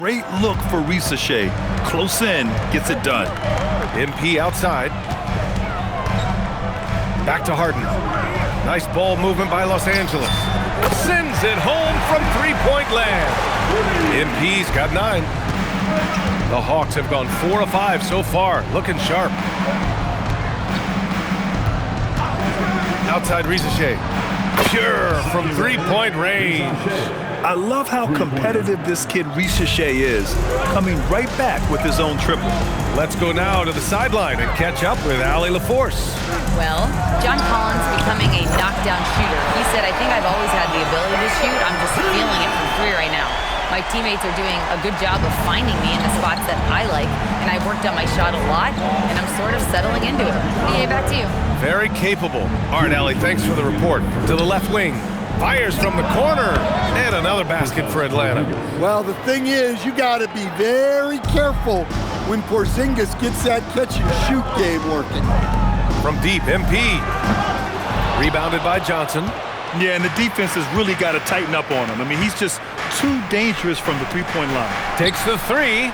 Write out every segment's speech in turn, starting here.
Great look for Risacher. Close in, gets it done. MP outside. Back to Harden. Nice ball movement by Los Angeles. Sends it home from three-point land. MP's got 9. The Hawks have gone 4 of 5 so far, looking sharp. Outside Risacher. Pure from three-point range. I love how competitive this kid Risacher is, coming right back with his own triple. Let's go now to the sideline and catch up with Allie LaForce. Well, John Collins becoming a knockdown shooter. He said, I think I've always had the ability to shoot. I'm just feeling it from 3 right now. My teammates are doing a good job of finding me in the spots that I like, and I've worked on my shot a lot, and I'm sort of settling into it. Hey, back to you. Very capable. All right, Allie, thanks for the report. To the left wing. Fires from the corner. And another basket for Atlanta. Well, the thing is, you got to be very careful when Porzingis gets that catch-and-shoot game working. From deep, MP. Rebounded by Johnson. Yeah, and the defense has really got to tighten up on him. I mean, he's just too dangerous from the three-point line. Takes the 3.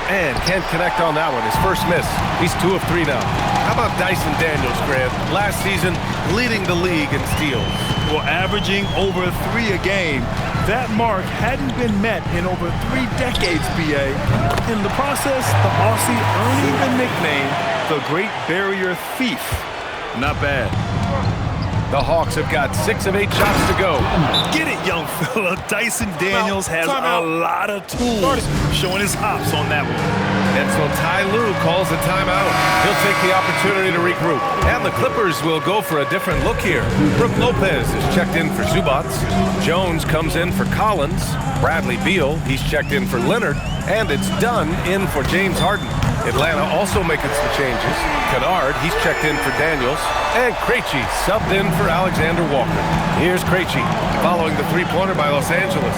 And can't connect on that one. His first miss. He's 2 of 3 now. How about Dyson Daniels, Grant? Last season, leading the league in steals. Well, averaging over 3 a game. That mark hadn't been met in over 3 decades, BA. In the process, the Aussie earning the nickname, the Great Barrier Thief. Not bad. The Hawks have got 6 of 8 shots to go. Get it, young fella. Dyson Daniels has a lot of tools, showing his hops on that one. And so Ty Lue calls a timeout. He'll take the opportunity to regroup. And the Clippers will go for a different look here. Brook Lopez is checked in for Zubac. Jones comes in for Collins. Bradley Beal, he's checked in for Leonard. And it's Dunn in for James Harden. Atlanta also making some changes. Kennard, he's checked in for Daniels. And Krejci subbed in for Alexander Walker. Here's Krejci, following the three-pointer by Los Angeles.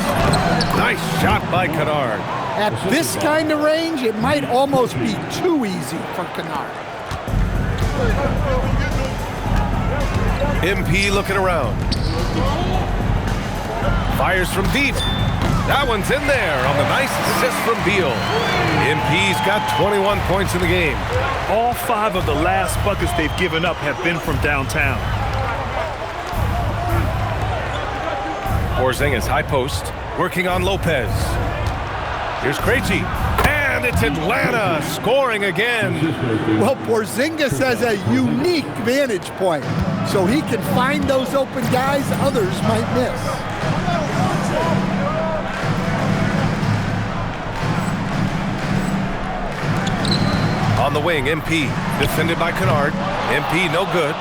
Nice shot by Kennard. At this kind of range, it might almost be too easy for Kennard. MP looking around. Fires from deep. That one's in there on the nice assist from Beal. MP's got 21 points in the game. All 5 of the last buckets they've given up have been from downtown. Porzingis high post, working on Lopez. Here's Krejci. And it's Atlanta scoring again. Well, Porzingis has a unique vantage point, so he can find those open guys others might miss. On the wing, MP, defended by Kennard. MP, no good.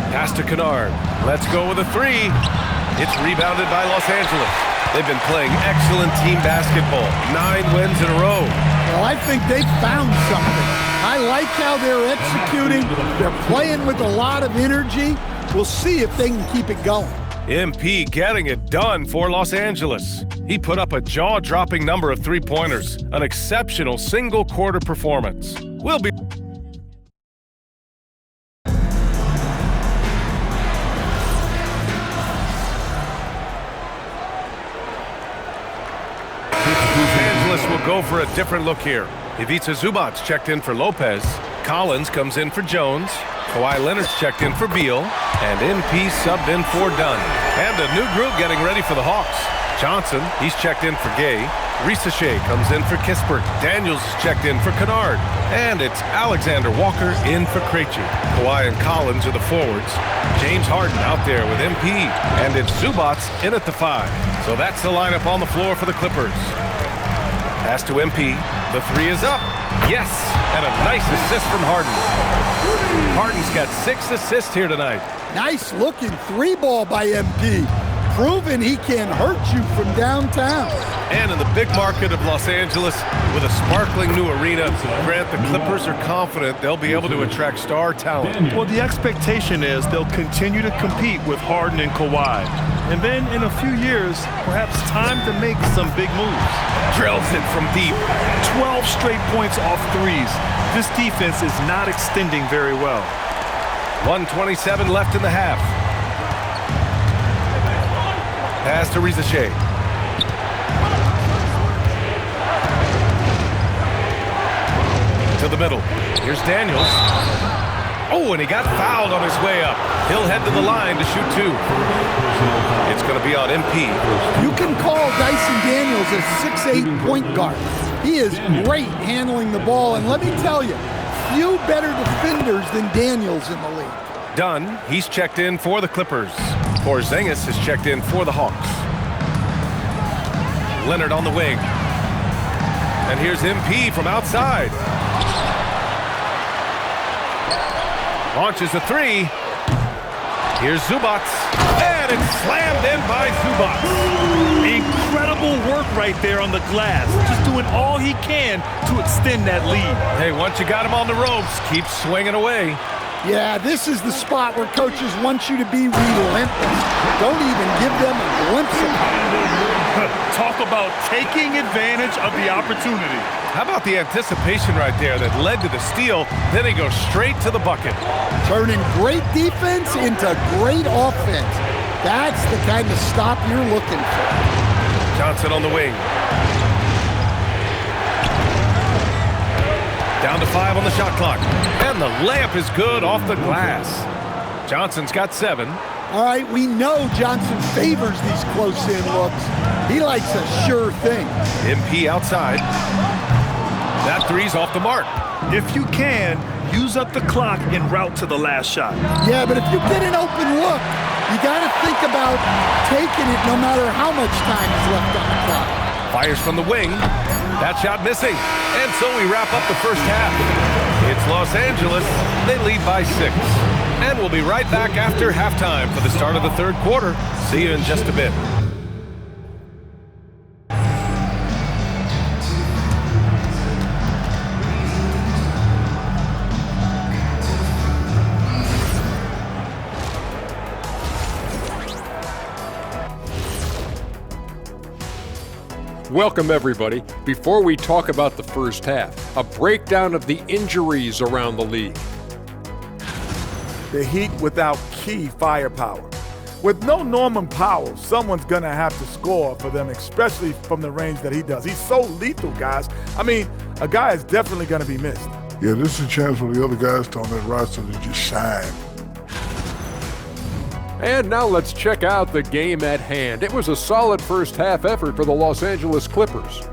Pass to Kennard. Let's go with a 3. It's rebounded by Los Angeles. They've been playing excellent team basketball. 9 wins in a row. Well, I think they've found something. I like how they're executing. They're playing with a lot of energy. We'll see if they can keep it going. MP getting it done for Los Angeles. He put up a jaw-dropping number of three-pointers. An exceptional single-quarter performance. We'll be... Los Angeles will go for a different look here. Ivica Zubac checked in for Lopez. Collins comes in for Jones. Kawhi Leonard's checked in for Beal. And MP subbed in for Dunn. And a new group getting ready for the Hawks. Johnson, he's checked in for Gay. Risacher comes in for Kispert. Daniels is checked in for Kennard. And it's Alexander Walker in for Krejci. Kawhi and Collins are the forwards. James Harden out there with MP. And it's Zubac in at the 5. So that's the lineup on the floor for the Clippers. Pass to MP. The 3 is up. Yes! And a nice assist from Harden. Harden's got 6 assists here tonight. Nice looking 3-ball by MP. Proving he can hurt you from downtown. And in the big market of Los Angeles, with a sparkling new arena, Grant, the Clippers are confident they'll be able to attract star talent. Well, the expectation is they'll continue to compete with Harden and Kawhi. And then in a few years, perhaps time to make some big moves. Drills it from deep. 12 straight points off threes. This defense is not extending very well. 1:27 left in the half. Pass to Risacher. to the middle. Here's Daniels. Oh, and he got fouled on his way up. He'll head to the line to shoot 2. It's going to be on MP. You can call Dyson Daniels a 6'8" point guard. He is great handling the ball, and let me tell you, few better defenders than Daniels in the league. Dunn, he's checked in for the Clippers. Porzingis is checked in for the Hawks. Leonard on the wing. And here's MP from outside. Launches a 3. Here's Zubac. And it's slammed in by Zubac. Incredible work right there on the glass. Just doing all he can to extend that lead. Hey, once you got him on the ropes, keep swinging away. Yeah, this is the spot where coaches want you to be relentless. Don't even give them a glimpse of it. Talk about taking advantage of the opportunity. How about the anticipation right there that led to the steal, then he goes straight to the bucket. Turning great defense into great offense. That's the kind of stop you're looking for. Johnson on the wing. Down to 5 on the shot clock. And the layup is good off the glass. Johnson's got 7. All right, we know Johnson favors these close-in looks. He likes a sure thing. MP outside. That 3's off the mark. If you can, use up the clock en route to the last shot. Yeah, but if you get an open look, you got to think about taking it no matter how much time is left on the clock. Fires from the wing. That shot missing. And so we wrap up the first half. It's Los Angeles. They lead by 6. And we'll be right back after halftime for the start of the third quarter. See you in just a bit. Welcome, everybody. Before we talk about the first half, a breakdown of the injuries around the league. The Heat without key firepower. With no Norman Powell, someone's going to have to score for them, especially from the range that he does. He's so lethal, guys. I mean, a guy is definitely going to be missed. Yeah, this is a chance for the other guys on that roster to just shine. And now let's check out the game at hand. It was a solid first half effort for the Los Angeles Clippers.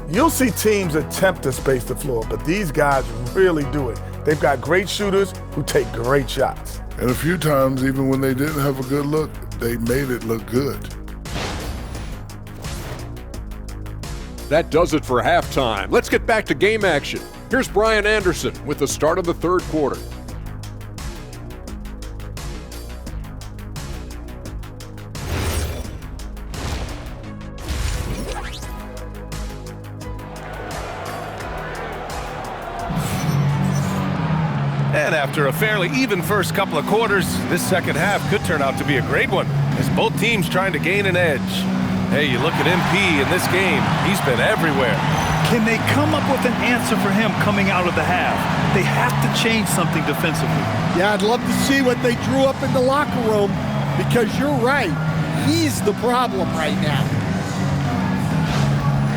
You'll see teams attempt to space the floor, but these guys really do it. They've got great shooters who take great shots. And a few times, even when they didn't have a good look, they made it look good. That does it for halftime. Let's get back to game action. Here's Brian Anderson with the start of the third quarter. And after a fairly even first couple of quarters, this second half could turn out to be a great one, as both teams trying to gain an edge. Hey, you look at MP in this game, he's been everywhere. Can they come up with an answer for him coming out of the half? They have to change something defensively. Yeah, I'd love to see what they drew up in the locker room, because you're right. He's the problem right now.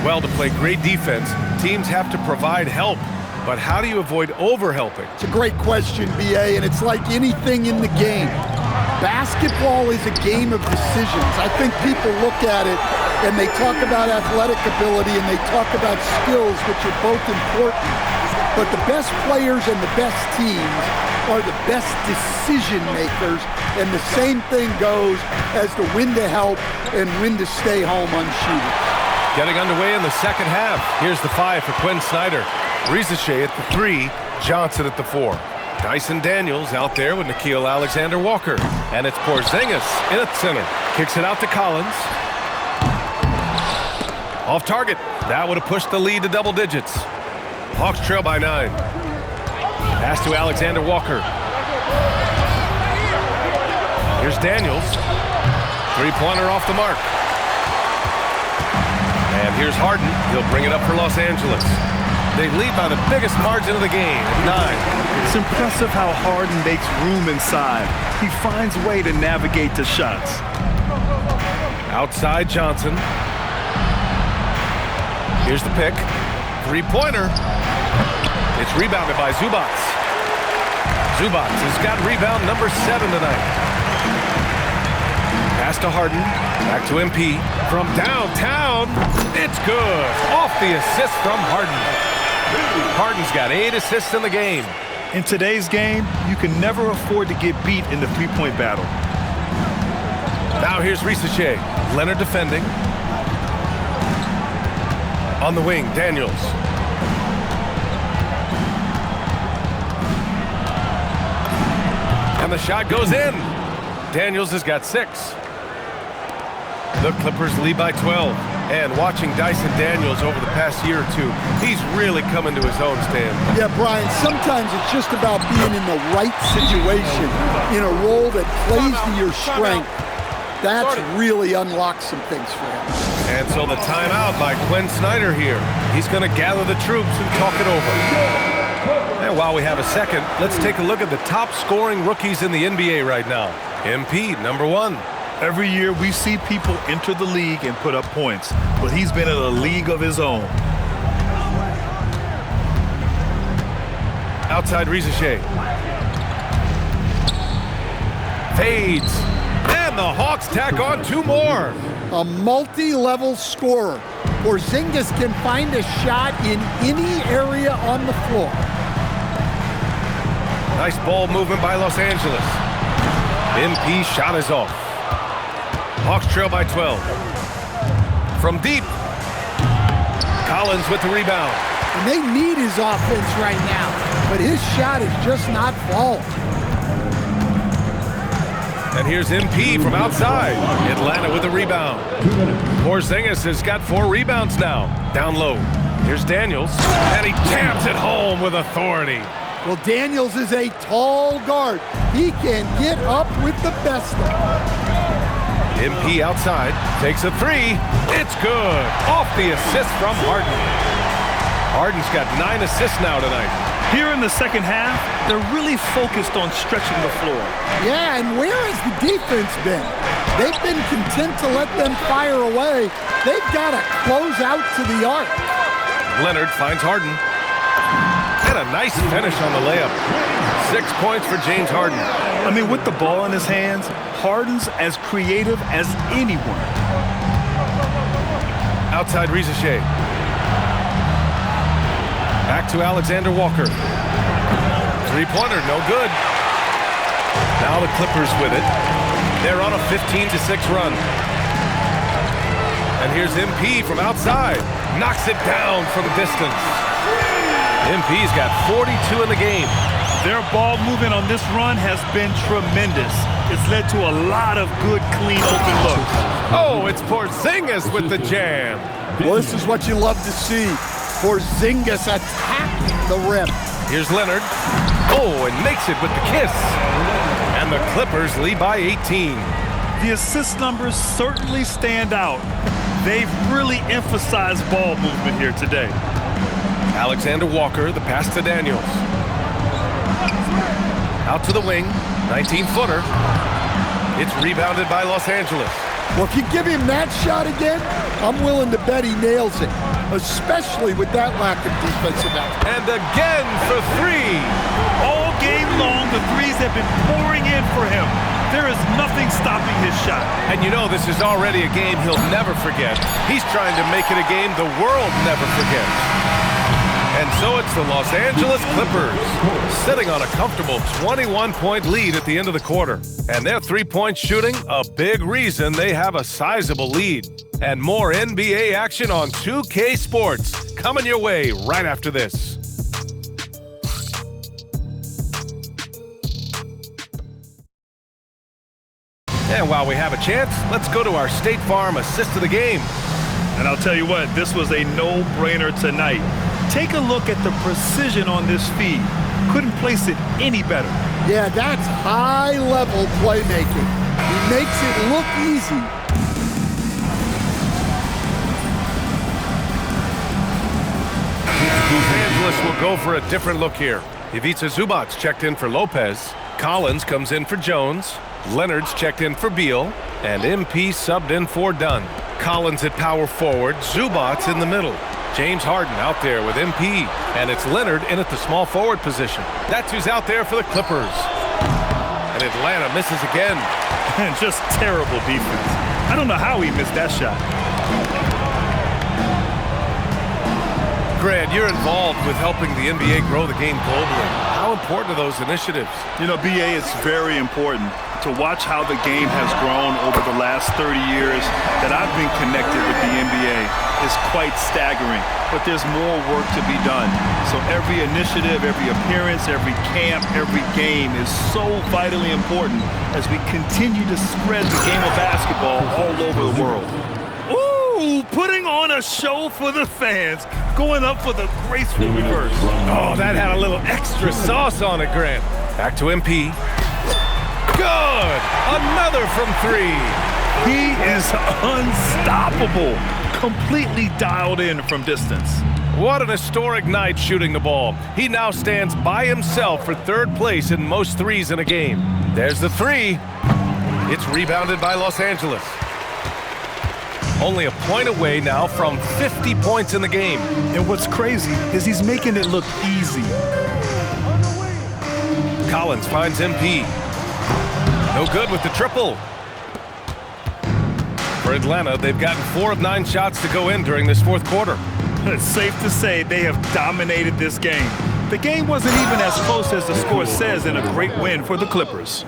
Well, to play great defense, teams have to provide help. But how do you avoid over-helping? It's a great question, B.A., and it's like anything in the game. Basketball is a game of decisions. I think people look at it and they talk about athletic ability and they talk about skills, which are both important. But the best players and the best teams are the best decision makers, and the same thing goes as to when to help and when to stay home unshooted. Getting underway in the second half. Here's the 5 for Quinn Snyder. Risache at the 3, Johnson at the 4. Dyson Daniels out there with Nickeil Alexander-Walker. And it's Porzingis in at center. Kicks it out to Collins. Off target. That would have pushed the lead to double digits. Hawks trail by 9. Pass to Alexander-Walker. Here's Daniels. Three-pointer off the mark. And here's Harden. He'll bring it up for Los Angeles. They lead by the biggest margin of the game at 9. It's impressive how Harden makes room inside. He finds a way to navigate the shots. Outside Johnson. Here's the pick. Three-pointer. It's rebounded by Zubats. Zubats has got rebound number 7 tonight. Pass to Harden. Back to MP. From downtown, it's good. Off the assist from Harden. Harden's got 8 assists in the game. In today's game, you can never afford to get beat in the three-point battle. Now here's Risacher. Leonard defending. On the wing, Daniels. And the shot goes in. Daniels has got 6. The Clippers lead by 12. And watching Dyson Daniels over the past year or two, he's really coming to his own, Stan. Yeah, Brian, sometimes it's just about being in the right situation, in a role that plays to your strength. That's really unlocked some things for him. And so the timeout by Quinn Snyder here. He's going to gather the troops and talk it over. And while we have a second, let's take a look at the top scoring rookies in the NBA right now. MP, number 1. Every year we see people enter the league and put up points, but he's been in a league of his own. Outside Risacher. Fades. And the Hawks tack on 2 more. A multi-level scorer. Porzingis can find a shot in any area on the floor. Nice ball movement by Los Angeles. MP shot is off. Hawks trail by 12. From deep. Collins with the rebound. And they need his offense right now, but his shot is just not falling. And here's MP from outside. Atlanta with the rebound. Porzingis has got 4 rebounds now. Down low. Here's Daniels. And he jams it home with authority. Well, Daniels is a tall guard. He can get up with the best of them. MP outside. Takes a 3. It's good. Off the assist from Harden. Harden's got 9 assists now tonight. Here in the second half, they're really focused on stretching the floor. Yeah, and where has the defense been? They've been content to let them fire away. They've got to close out to the arc. Leonard finds Harden. And a nice finish on the layup. 6 points for James Harden. I mean, with the ball in his hands, Harden's as creative as anyone. Outside Risacher. Back to Alexander Walker. 3-pointer, no good. Now the Clippers with it. They're on a 15-6 run. And here's MP from outside. Knocks it down from the distance. MP's got 42 in the game. Their ball movement on this run has been tremendous. It's led to a lot of good, clean, open looks. Oh, it's Porzingis with the jam. Well, this is what you love to see. Porzingis attacking the rim. Here's Leonard. Oh, and makes it with the kiss. And the Clippers lead by 18. The assist numbers certainly stand out. They've really emphasized ball movement here today. Alexander Walker, the pass to Daniels. Out to the wing, 19-footer. It's rebounded by Los Angeles. Well, if you give him that shot again, I'm willing to bet he nails it, especially with that lack of defensive effort. And again for 3. All game long, the threes have been pouring in for him. There is nothing stopping his shot. And you know this is already a game he'll never forget. He's trying to make it a game the world never forgets. And so it's the Los Angeles Clippers sitting on a comfortable 21-point lead at the end of the quarter. And their three-point shooting, a big reason they have a sizable lead. And more NBA action on 2K Sports coming your way right after this. And while we have a chance, let's go to our State Farm assist of the game. And I'll tell you what, this was a no-brainer tonight. Take a look at the precision on this feed. Couldn't place it any better. Yeah, that's high-level playmaking. He makes it look easy. Los Angeles will go for a different look here. Ivica Zubac's checked in for Lopez. Collins comes in for Jones. Leonard's checked in for Beal. And MP subbed in for Dunn. Collins at power forward. Zubac's in the middle. James Harden out there with MP, and it's Leonard in at the small forward position. That's who's out there for the Clippers. And Atlanta misses again. And just terrible defense. I don't know how he missed that shot. Grant, you're involved with helping the NBA grow the game globally. How important are those initiatives? You know, BA, it's very important to watch how the game has grown over the last 30 years that I've been connected with the NBA. Is quite staggering, but there's more work to be done. So every initiative, every appearance, every camp, every game is so vitally important as we continue to spread the game of basketball all over the world. Ooh, putting on a show for the fans, going up for the graceful reverse. Oh, that had a little extra sauce on it, Grant. Back to MP. Good! Another from three. He is unstoppable. Completely dialed in from distance. What an historic night shooting the ball. He now stands by himself for third place in most threes in a game. There's the three. It's rebounded by Los Angeles. Only a point away now from 50 points in the game. And what's crazy is he's making it look easy. Collins finds MP. No good with the triple. For Atlanta, they've gotten 4 of 9 shots to go in during this fourth quarter. It's safe to say they have dominated this game. The game wasn't even as close as the score says in a great win for the Clippers.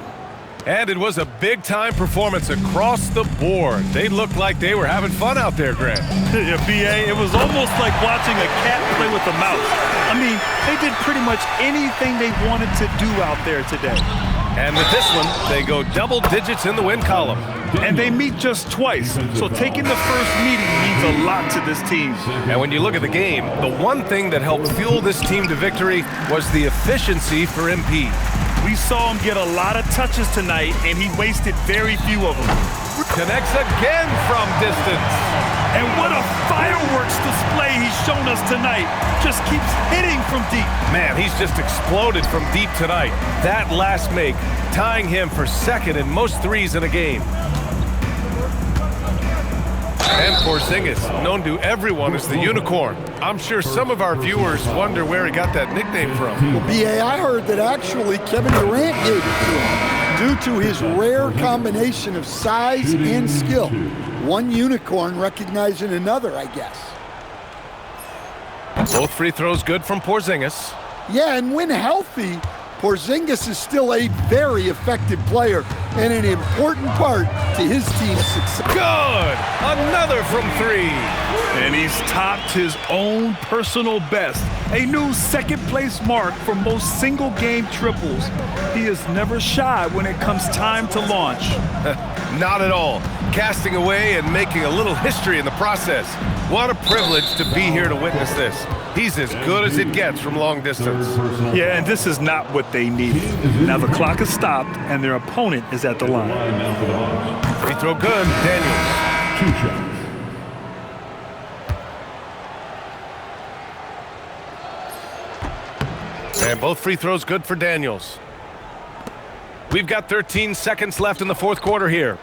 And it was a big-time performance across the board. They looked like they were having fun out there, Grant. Yeah, BA, it was almost like watching a cat play with a mouse. I mean, they did pretty much anything they wanted to do out there today. And with this one, they go double digits in the win column. And they meet just twice, so taking the first meeting means a lot to this team. And when you look at the game, the one thing that helped fuel this team to victory was the efficiency for MP. We saw him get a lot of touches tonight, and he wasted very few of them. Connects again from distance. And what a fireworks display he's shown us tonight. Just keeps hitting from deep. Man, he's just exploded from deep tonight. That last make, tying him for second in most threes in a game. And Porzingis, known to everyone as the Unicorn. I'm sure some of our viewers wonder where he got that nickname from. Well, BA, I heard that actually Kevin Durant gave it to him due to his rare combination of size and skill. One unicorn recognizing another, I guess. Both free throws good from Porzingis. Yeah, and when healthy, Porzingis is still a very effective player and an important part to his team's success. Good! Another from three. And he's topped his own personal best. A new second-place mark for most single-game triples. He is never shy when it comes time to launch. Not at all. Casting away and making a little history in the process. What a privilege to be here to witness this. He's as good as it gets from long distance. Yeah, and this is not what they needed. Now the clock has stopped, and their opponent is at the line. Free throw good, Daniels. And both free throws good for Daniels. We've got 13 seconds left in the fourth quarter here.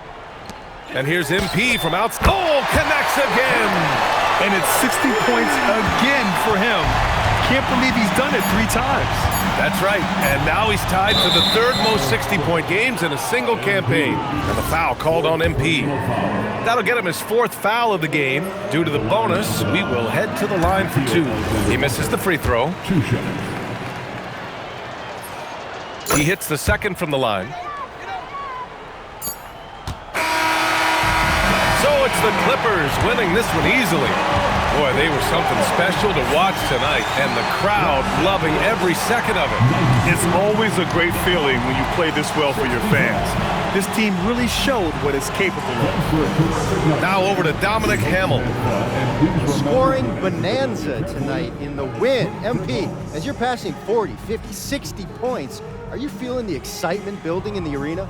And here's MP from outside. Oh, connects again! And it's 60 points again for him. Can't believe he's done it 3 times. That's right. And now he's tied for the third most 60-point games in a single campaign. And the foul called on MP. That'll get him his 4th foul of the game. Due to the bonus, we will head to the line for 2. He misses the free throw. He hits the second from the line. So it's the Clippers winning this one easily. Boy, they were something special to watch tonight, and the crowd loving every second of it. It's always a great feeling when you play this well for your fans. This team really showed what it's capable of. Now over to Dominic Hamill. Scoring bonanza tonight in the win. MP, as you're passing 40, 50, 60 points, are you feeling the excitement building in the arena?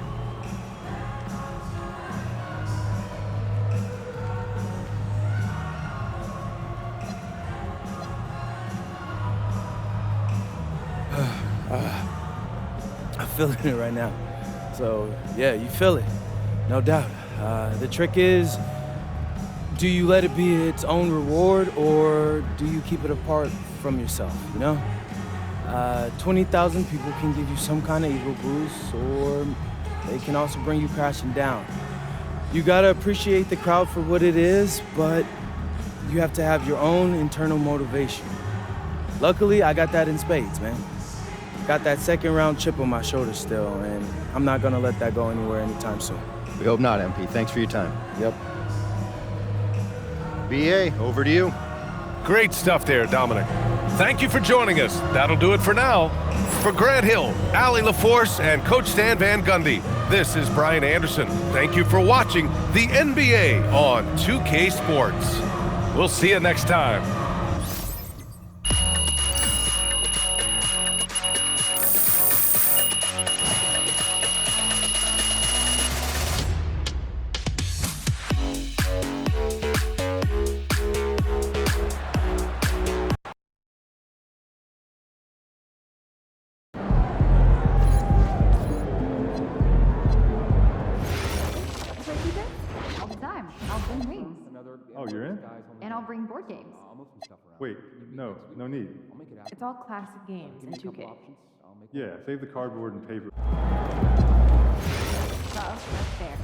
I'm feeling it right now. So, yeah, you feel it, no doubt. The trick is Do you let it be its own reward, or do you keep it apart from yourself, you know? 20,000 people can give you some kind of ego boost, or they can also bring you crashing down. You gotta appreciate the crowd for what it is, but you have to have your own internal motivation. Luckily, I got that in spades, man. Got that second round chip on my shoulder still, and I'm not gonna let that go anywhere anytime soon. We hope not, MP. Thanks for your time. Yep. BA, over to you. Great stuff there, Dominic. Thank you for joining us. That'll do it for now. For Grant Hill, Allie LaForce, and Coach Stan Van Gundy, this is Brian Anderson. Thank you for watching the NBA on 2K Sports. We'll see you next time. All the time. I'll bring rings. Oh, you're in? And I'll bring board games. Wait, no need. It's all classic games in 2K. Yeah, save the cardboard and paper. That's fair.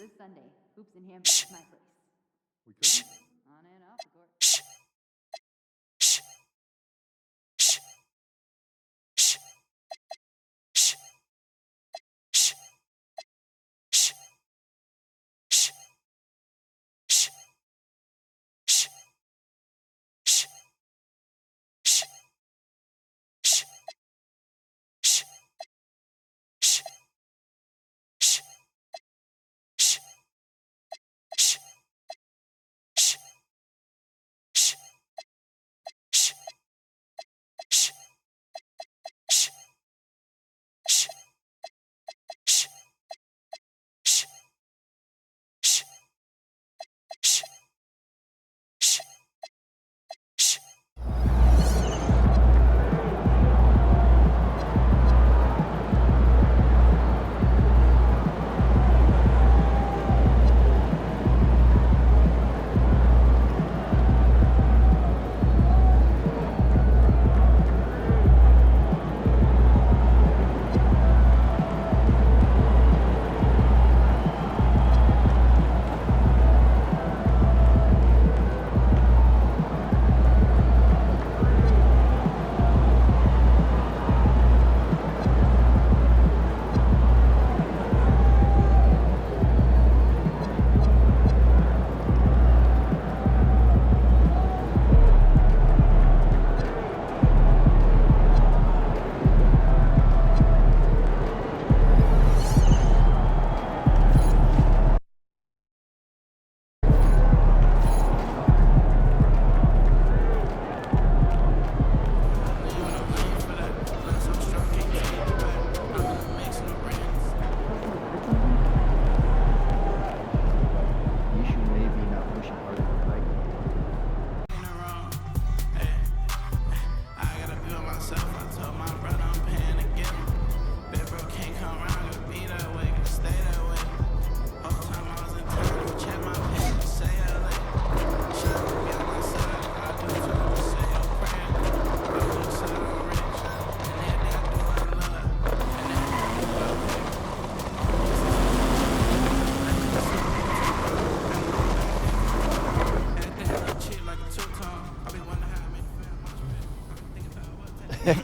this Sunday. Hoops and Hampton is my place. We could. On and off the court.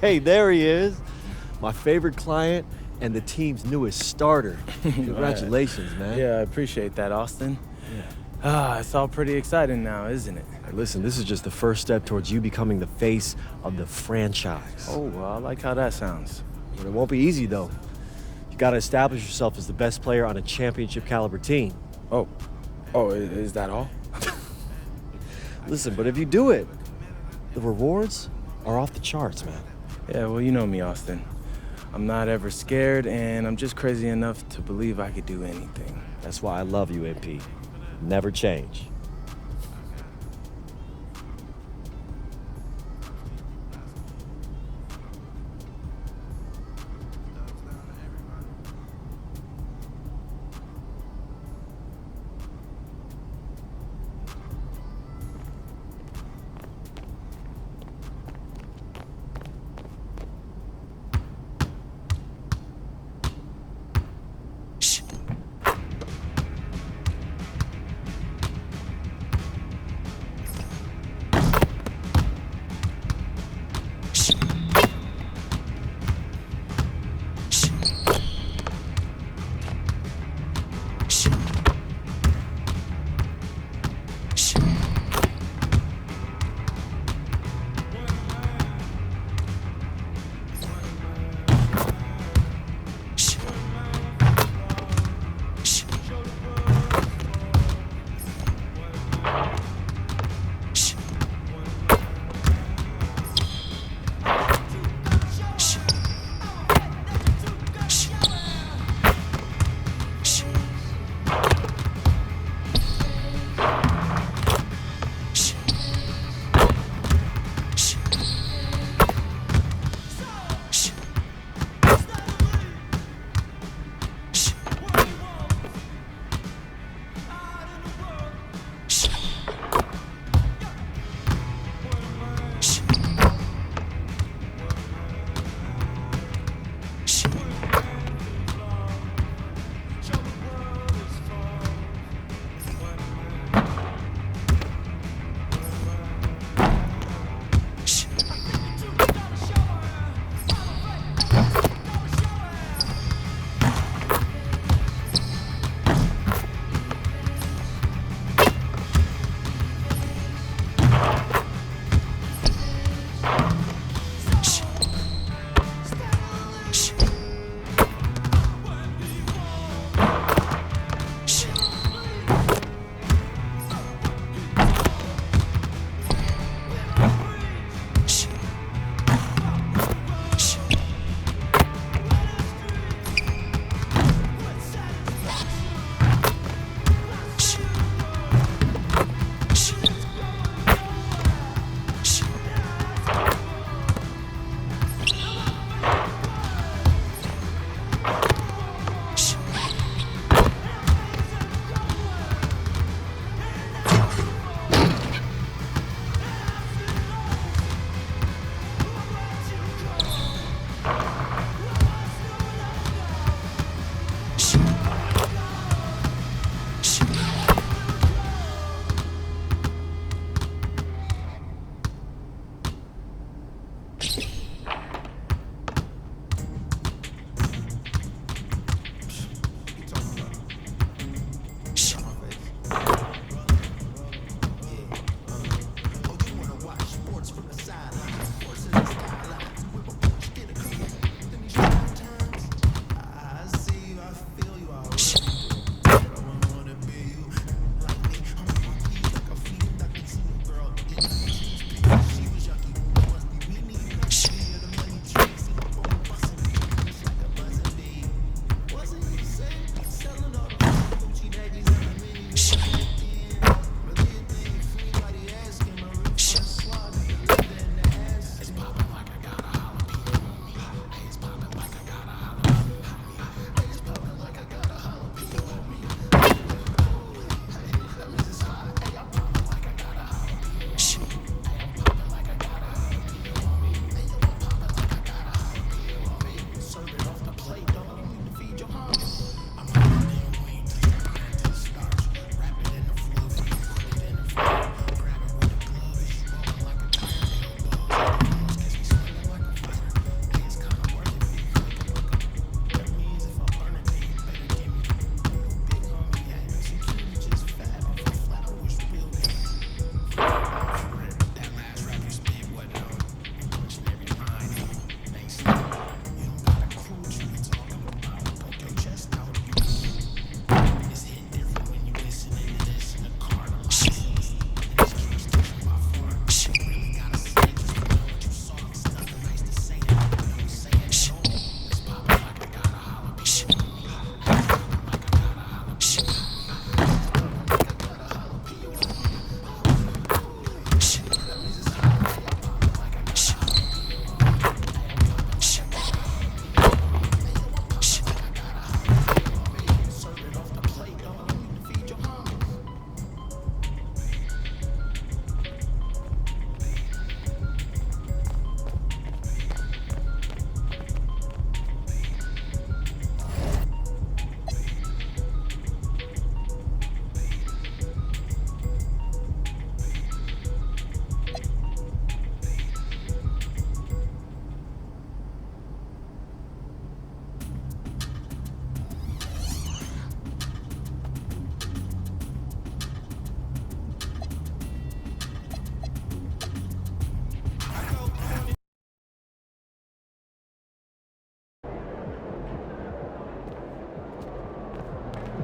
Hey, there he is. My favorite client and the team's newest starter. Congratulations, man. Yeah, I appreciate that, Austin. Yeah. It's all pretty exciting now, isn't it? Hey, listen, this is just the first step towards you becoming the face of the franchise. Oh, well, I like how that sounds. But it won't be easy, though. You gotta establish yourself as the best player on a championship caliber team. Oh, is that all? Listen, but if you do it, the rewards are off the charts, man. Yeah, well, you know me, Austin. I'm not ever scared, and I'm just crazy enough to believe I could do anything. That's why I love you, MP. Never change.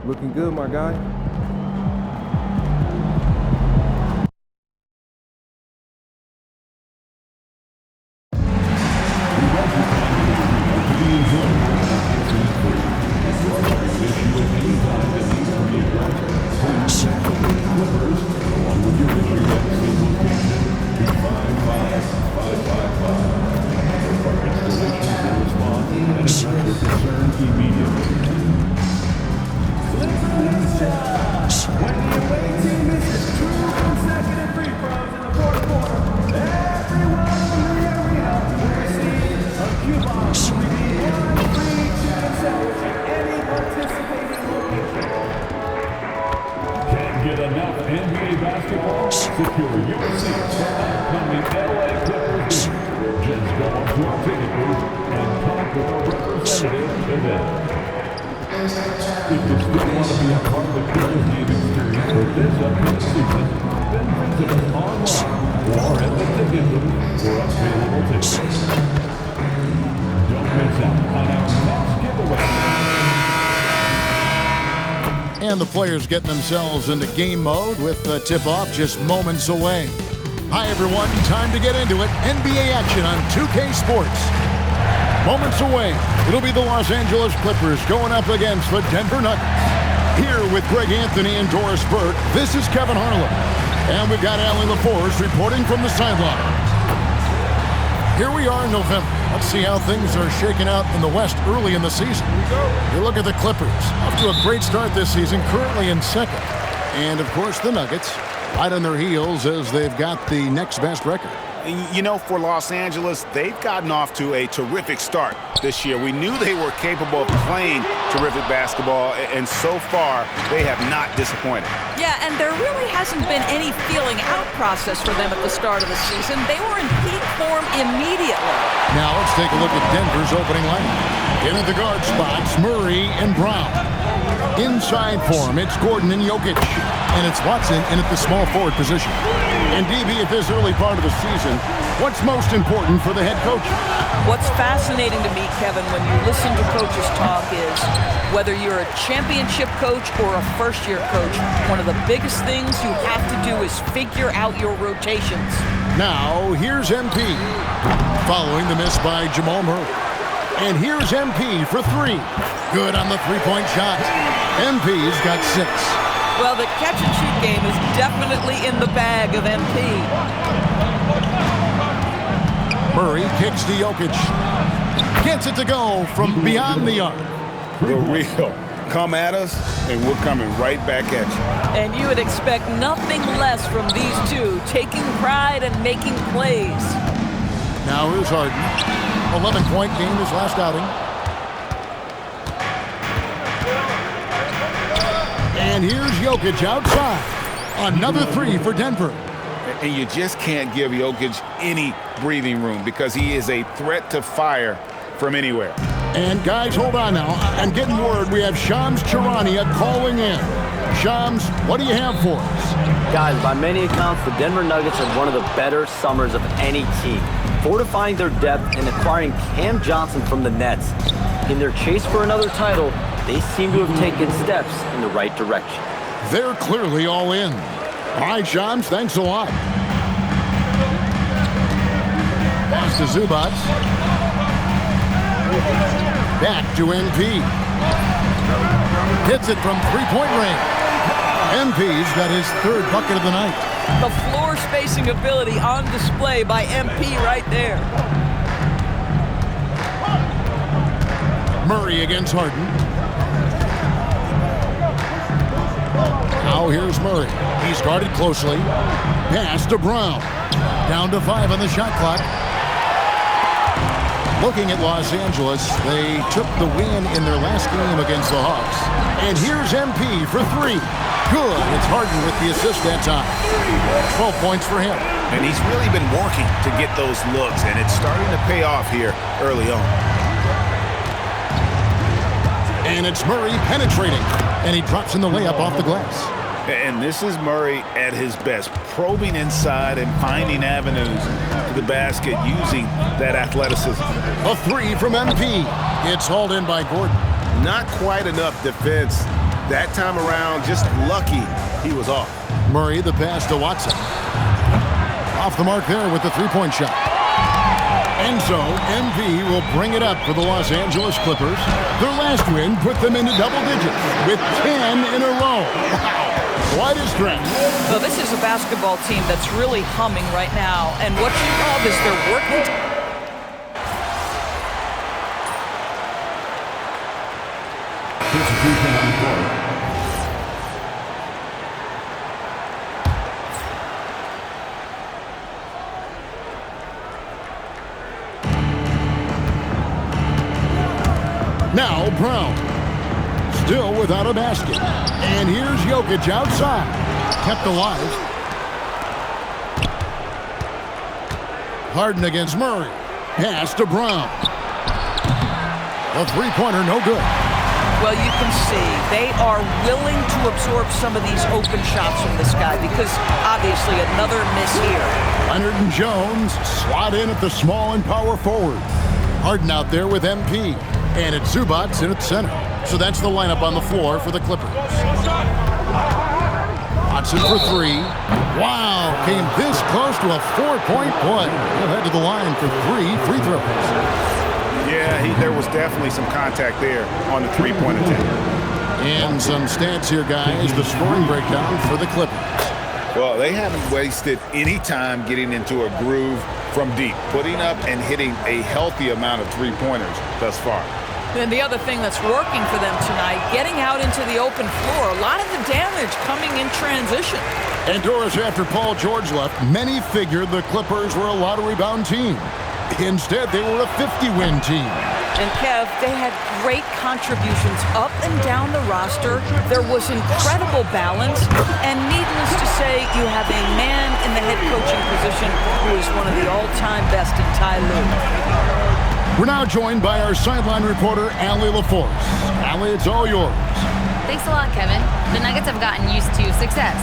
Looking good, my guy. And the players getting themselves into game mode with the tip-off just moments away. Hi, everyone. Time to get into it. NBA action on 2K Sports. Moments away, it'll be the Los Angeles Clippers going up against the Denver Nuggets. Here with Greg Anthony and Doris Burke, this is Kevin Harlan. And we've got Allie LaForce reporting from the sideline. Here we are in November. Let's see how things are shaking out in the West early in the season. You look at the Clippers, off to a great start this season, currently in second. And, of course, the Nuggets, right on their heels as they've got the next best record. You know, for Los Angeles, they've gotten off to a terrific start this year. We knew they were capable of playing terrific basketball, and so far, they have not disappointed. Yeah, and there really hasn't been any feeling out process for them at the start of the season. They were in peak form immediately. Now let's take a look at Denver's opening lineup. In at the guard spots, Murray and Brown. Inside for him, it's Gordon and Jokic. And it's Watson in at the small forward position. And DB, at this early part of the season, what's most important for the head coach? What's fascinating to me, Kevin, when you listen to coaches talk is whether you're a championship coach or a first-year coach, one of the biggest things you have to do is figure out your rotations. Now, here's MP, following the miss by Jamal Murray. And here's MP for three. Good on the three-point shot. MP's got 6. Well, the catch-and-shoot game is definitely in the bag of MP. Murray kicks to Jokic. Gets it to go from beyond the arc. The real. Come at us, and we're coming right back at you. And you would expect nothing less from these two, taking pride and making plays. Now here's Harden. 11-point game his last outing. And here's Jokic outside. Another 3 for Denver. And you just can't give Jokic any breathing room because he is a threat to fire from anywhere. And guys, hold on now. I'm getting word we have Shams Charania calling in. Shams, what do you have for us? Guys, by many accounts, the Denver Nuggets are one of the better summers of any team, fortifying their depth and acquiring Cam Johnson from the Nets. In their chase for another title, they seem to have taken steps in the right direction. They're clearly all in. All right, Shams, thanks a lot. Pass to Zubac. Back to MP. Hits it from three-point range. MP's got his 3rd bucket of the night. The floor spacing ability on display by MP right there. Murray against Harden. Now here's Murray. He's guarded closely. Pass to Brown. Down to 5 on the shot clock. Looking at Los Angeles, they took the win in their last game against the Hawks. And here's MP for 3. Good. It's Harden with the assist that time. 12 points for him. And he's really been working to get those looks, and it's starting to pay off here early on. And it's Murray penetrating. And he drops in the layup off the glass. And this is Murray at his best, probing inside and finding avenues to the basket using that athleticism. A 3 from MP. It's hauled in by Gordon. Not quite enough defense That time around, just lucky he was off. Murray, the pass to Watson. Off the mark there with the three-point shot. And so, MP will bring it up for the Los Angeles Clippers. Their last win put them into double digits with 10 in a row. Wow, quite a stretch. So this is a basketball team that's really humming right now, and what you love is they're working. Now Brown, still without a basket. And here's Jokic outside, kept alive. Harden against Murray, pass to Brown. A three-pointer, no good. Well, you can see they are willing to absorb some of these open shots from this guy because obviously another miss here. Leonard and Jones slot in at the small and power forward. Harden out there with MP. And it's Zubac in at center. So that's the lineup on the floor for the Clippers. Watson for three. Wow, came this close to a four-point play. He'll head to the line for three free throws. Yeah, there was definitely some contact there on the three-point attempt. And some stats here, guys. The scoring breakdown for the Clippers. Well, they haven't wasted any time getting into a groove from deep, putting up and hitting a healthy amount of three-pointers thus far. And the other thing that's working for them tonight, getting out into the open floor, a lot of the damage coming in transition. And Doris, after Paul George left, many figured the Clippers were a lottery-bound team. Instead, they were a 50-win team. And Kev, they had great contributions up and down the roster. There was incredible balance. And needless to say, you have a man in the head coaching position who is one of the all-time best in Ty Lue. We're now joined by our sideline reporter, Allie LaForce. Allie, it's all yours. Thanks a lot, Kevin. The Nuggets have gotten used to success.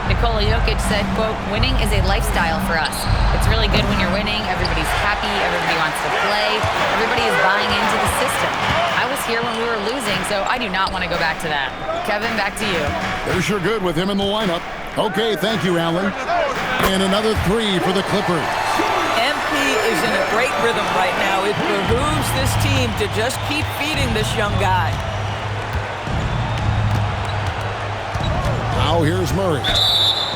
Nikola Jokic said, quote, "Winning is a lifestyle for us. It's really good when you're winning. Everybody's happy. Everybody wants to play. Everybody is buying into the system. I was here when we were losing, so I do not want to go back to that." Kevin, back to you. They're sure good with him in the lineup. Okay, thank you, Allie. And another three for the Clippers. MP is in a great rhythm right now. It behooves this team to just keep feeding this young guy. Now here's Murray.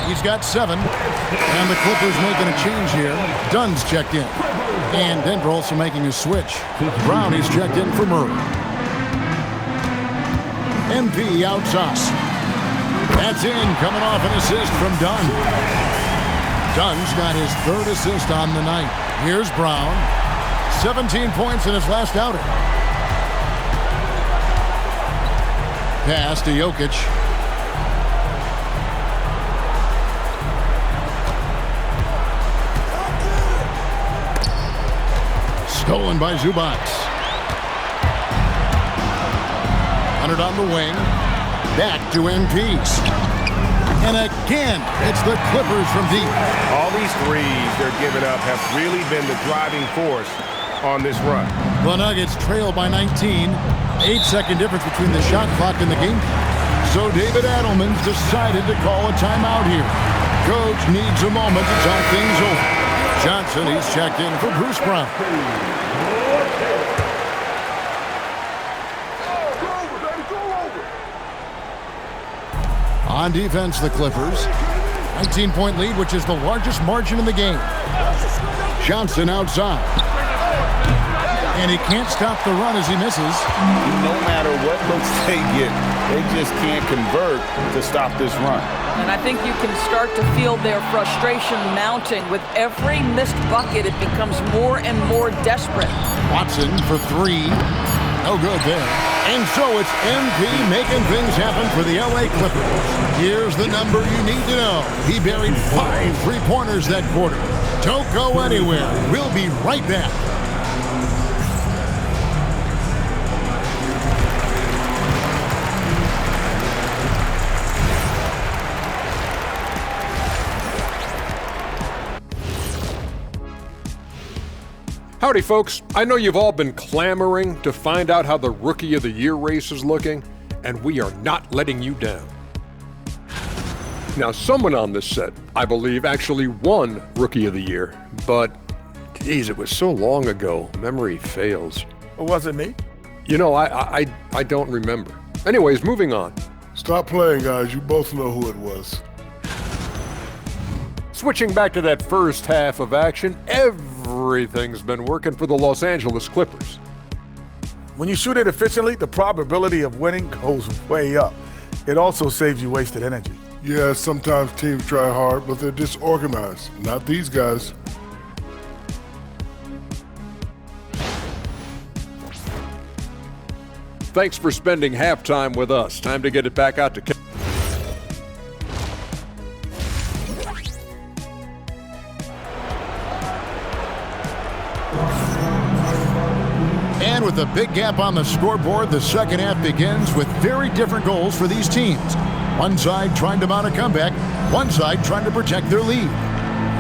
He's got 7. And the Clippers making a change here. Dunn's checked in. And Denver also making a switch. Brownie's checked in for Murray. MP outside. That's in, coming off an assist from Dunn. Dunn's got his 3rd assist on the night. Here's Brown. 17 points in his last outing. Pass to Jokic. Stolen by Zubac. Leonard on the wing. Back to MPs. And again, it's the Clippers from deep. All these threes they're giving up have really been the driving force on this run. The Nuggets trail by 19. 8-second difference between the shot clock and the game. So David Adelman's decided to call a timeout here. Coach needs a moment to talk things over. Johnson, he's checked in for Bruce Brown. On defense, the Clippers. 19-point lead, which is the largest margin in the game. Johnson outside. And he can't stop the run as he misses. No matter what looks they get, they just can't convert to stop this run. And I think you can start to feel their frustration mounting. With every missed bucket, it becomes more and more desperate. Watson for 3. No good there. And so it's MP making things happen for the LA Clippers. Here's the number you need to know. He buried 5 three-pointers that quarter. Don't go anywhere. We'll be right back. Howdy, folks. I know you've all been clamoring to find out how the Rookie of the Year race is looking, and we are not letting you down. Now, someone on this set, I believe, actually won Rookie of the Year, but, geez, it was so long ago, memory fails. Was it me? You know, I don't remember. Anyways, moving on. Stop playing, guys. You both know who it was. Switching back to that first half of action, everything's been working for the Los Angeles Clippers. When you shoot it efficiently, the probability of winning goes way up. It also saves you wasted energy. Yeah, sometimes teams try hard, but they're disorganized. Not these guys. Thanks for spending halftime with us. Time to get it back out to Kevin. And with a big gap on the scoreboard, the second half begins with very different goals for these teams. One side trying to mount a comeback, one side trying to protect their lead.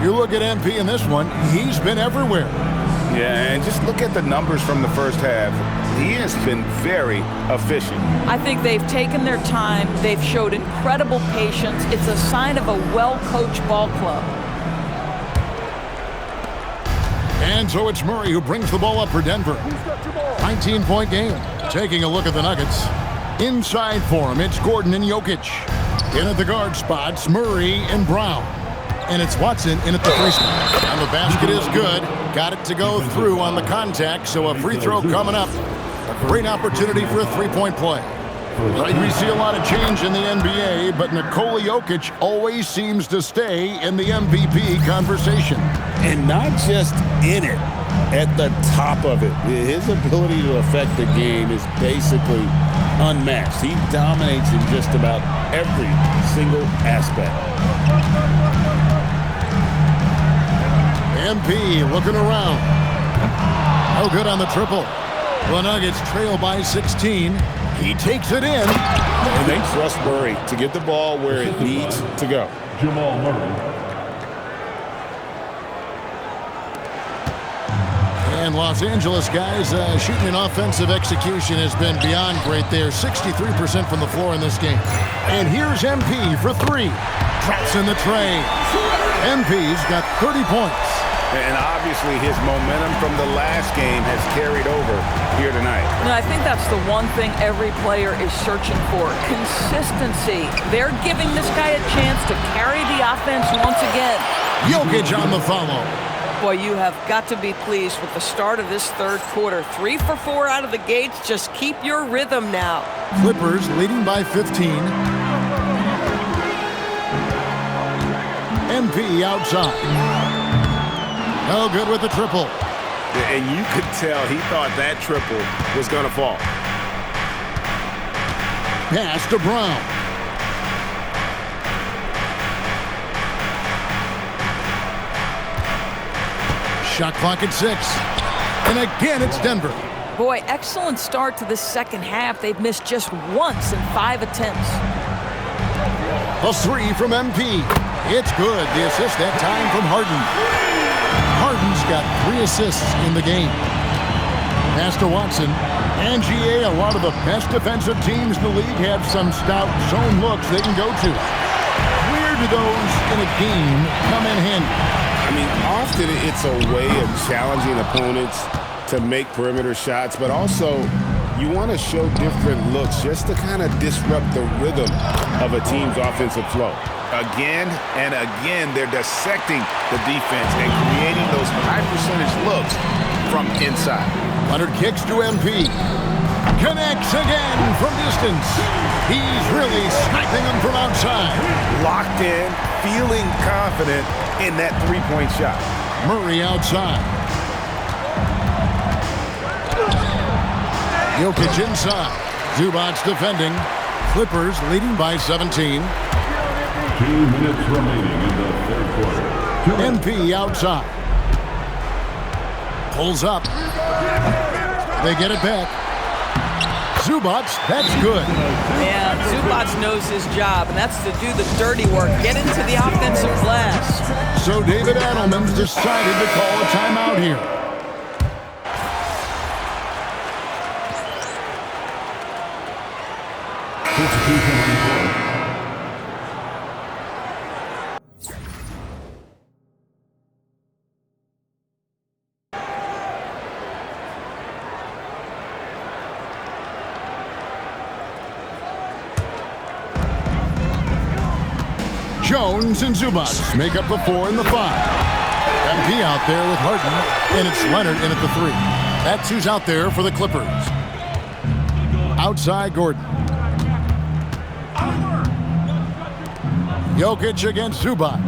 You look at MP in this one, he's been everywhere. Yeah, and just look at the numbers from the first half. He has been very efficient. I think they've taken their time. They've showed incredible patience. It's a sign of a well-coached ball club. And so it's Murray who brings the ball up for Denver. 19-point game. Taking a look at the Nuggets. Inside for him, it's Gordon and Jokic. In at the guard spots, Murray and Brown. And it's Watson in at the free spot. And the basket is good. Got it to go through on the contact, so a free throw coming up. A great opportunity for a three-point play. We see a lot of change in the NBA, but Nikola Jokic always seems to stay in the MVP conversation. And not just in it, at the top of it. His ability to affect the game is basically unmatched. He dominates in just about every single aspect. MP looking around. No good on the triple. The Nuggets trail by 16. He takes it in. And they trust Murray to get the ball where it needs to go. Jamal Murray. And Los Angeles guys shooting an offensive execution has been beyond great there. 63% from the floor in this game. And here's MP for three. Drops in the tray. MP's got 30 points. And obviously his momentum from the last game has carried over here tonight. No, I think that's the one thing every player is searching for. Consistency. They're giving this guy a chance to carry the offense once again. Jokic on the follow. Boy, you have got to be pleased with the start of this third quarter. 3 for 4 out of the gates. Just keep your rhythm now. Clippers leading by 15. MP outside. No good with the triple. And you could tell he thought that triple was going to fall. Pass to Brown. Shot clock at 6. And again, it's Denver. Boy, excellent start to the second half. They've missed just once in 5 attempts. A 3 from MP. It's good. The assist that time from Harden. Harden's got 3 assists in the game. Pass to Watson. And GA, a lot of the best defensive teams in the league have some stout zone looks they can go to. Where do those in a game come in handy? I mean, often it's a way of challenging opponents to make perimeter shots, but also you want to show different looks just to kind of disrupt the rhythm of a team's offensive flow. Again and again, they're dissecting the defense and creating those high-percentage looks from inside. Leonard kicks to MP. Connects again from distance. He's really sniping them from outside. Locked in, feeling confident in that three-point shot. Murray outside. Jokic inside. Zubac's defending. Clippers leading by 17. 2 minutes remaining in the third quarter. MP outside. Pulls up. They get it back. Zubac, that's good. Yeah, Zubac knows his job, and that's to do the dirty work. Get into the offensive glass. So David Adelman's decided to call a timeout here. Jones and Zubac make up the 4 and the 5. MP out there with Harden, and it's Leonard in at the 3. That's who's out there for the Clippers. Outside Gordon. Jokic against Zubac.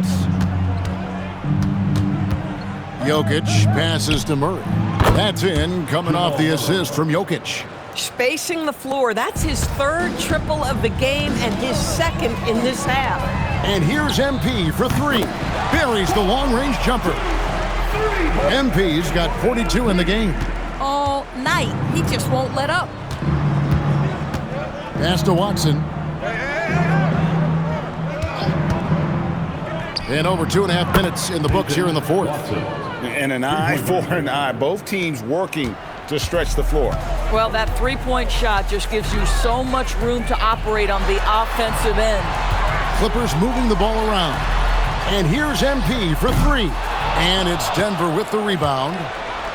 Jokic passes to Murray. That's in, coming off the assist from Jokic. Spacing the floor. That's his 3rd triple of the game and his 2nd in this half. And here's MP for 3. Buries the long-range jumper. MP's got 42 in the game. All night. He just won't let up. Pass to Watson. And over 2.5 minutes in the books here in the 4th. And an eye for an eye. Both teams working to stretch the floor. Well, that three-point shot just gives you so much room to operate on the offensive end. Clippers moving the ball around. And here's MP for 3. And it's Denver with the rebound.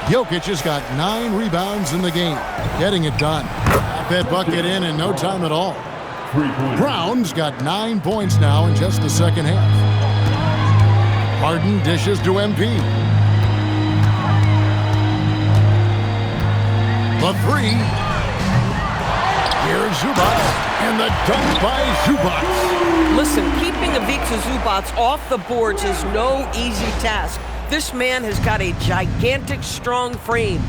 Jokic has got 9 rebounds in the game. Getting it done. Got that bucket in no time at all. Brown's got 9 points now in just the second half. Harden dishes to MP. The 3. Here's Zubac, and the dunk by Zubac. Listen, keeping Ivica Zubac off the boards is no easy task. This man has got a gigantic, strong frame.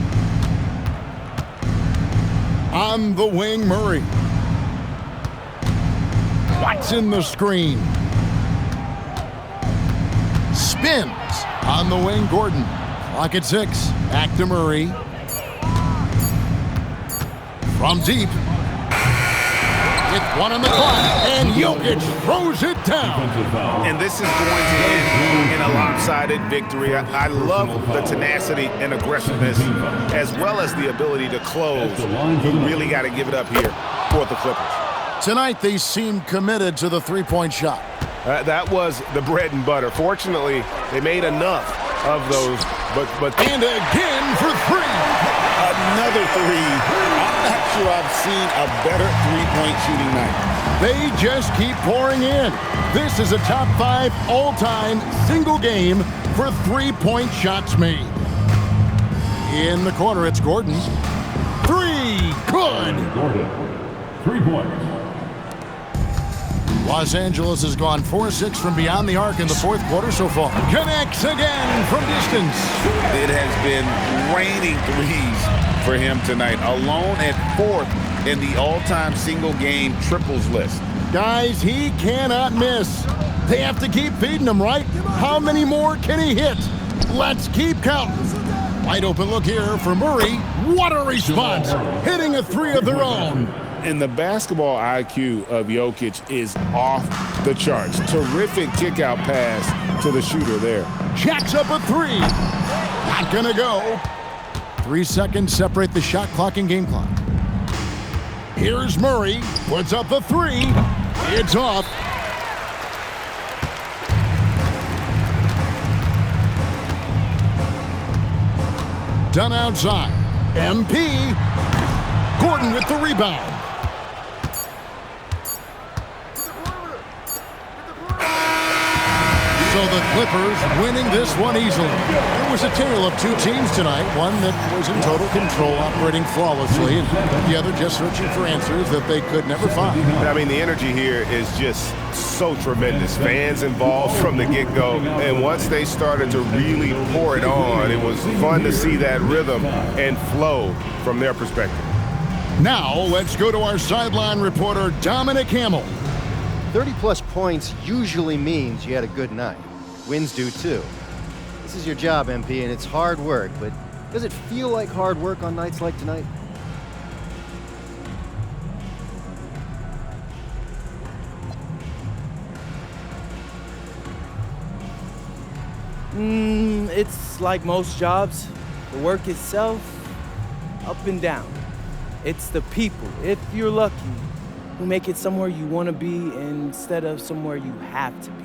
On the wing, Murray. Watson the screen. Spins. On the wing, Gordon. Clock at 6. Back to Murray. From deep. It's 1 on the clock, and Jokic throws it down. And this is going to end in a lopsided victory. I love the tenacity and aggressiveness, as well as the ability to close. You really got to give it up here for the Clippers. Tonight, they seem committed to the three-point shot. That was the bread and butter. Fortunately, they made enough of those. But and again for 3. Another 3. I'm not sure I've seen a better three-point shooting night. They just keep pouring in. This is a top 5 all-time single game for three-point shots made. In the corner, it's Gordon. 3. Good. Gordon. 3 points. Los Angeles has gone 4-6 from beyond the arc in the 4th quarter so far. Connects again from distance. It has been raining threes for him tonight, alone at 4th in the all-time single-game triples list. Guys, he cannot miss. They have to keep feeding him, right? How many more can he hit? Let's keep counting. Wide open look here for Murray. What a response! Hitting a 3 of their own. And the basketball IQ of Jokic is off the charts. Terrific kick-out pass to the shooter there. Jacks up a 3. Not gonna go. 3 seconds separate the shot clock and game clock. Here's Murray. Puts up the 3. It's off. Done outside. MP. Gordon with the rebound. So the Clippers winning this one easily. It was a tale of 2 teams tonight. One that was in total control, operating flawlessly, and the other just searching for answers that they could never find. I mean, the energy here is just so tremendous. Fans involved from the get-go. And once they started to really pour it on, it was fun to see that rhythm and flow from their perspective. Now, let's go to our sideline reporter, Dominic Hamill. 30-plus points usually means you had a good night. Wins do, too. This is your job, MP, and it's hard work, but does it feel like hard work on nights like tonight? It's like most jobs. The work itself, up and down. It's the people, if you're lucky, who make it somewhere you want to be instead of somewhere you have to be.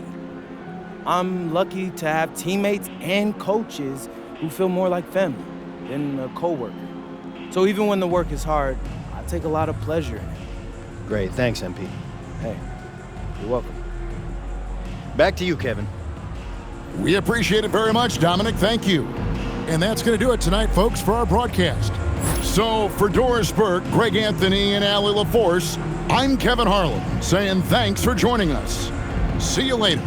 I'm lucky to have teammates and coaches who feel more like family than a coworker. So even when the work is hard, I take a lot of pleasure in it. Great, thanks, MP. Hey, you're welcome. Back to you, Kevin. We appreciate it very much, Dominic. Thank you. And that's going to do it tonight, folks, for our broadcast. So for Doris Burke, Greg Anthony, and Allie LaForce, I'm Kevin Harlan saying thanks for joining us. See you later.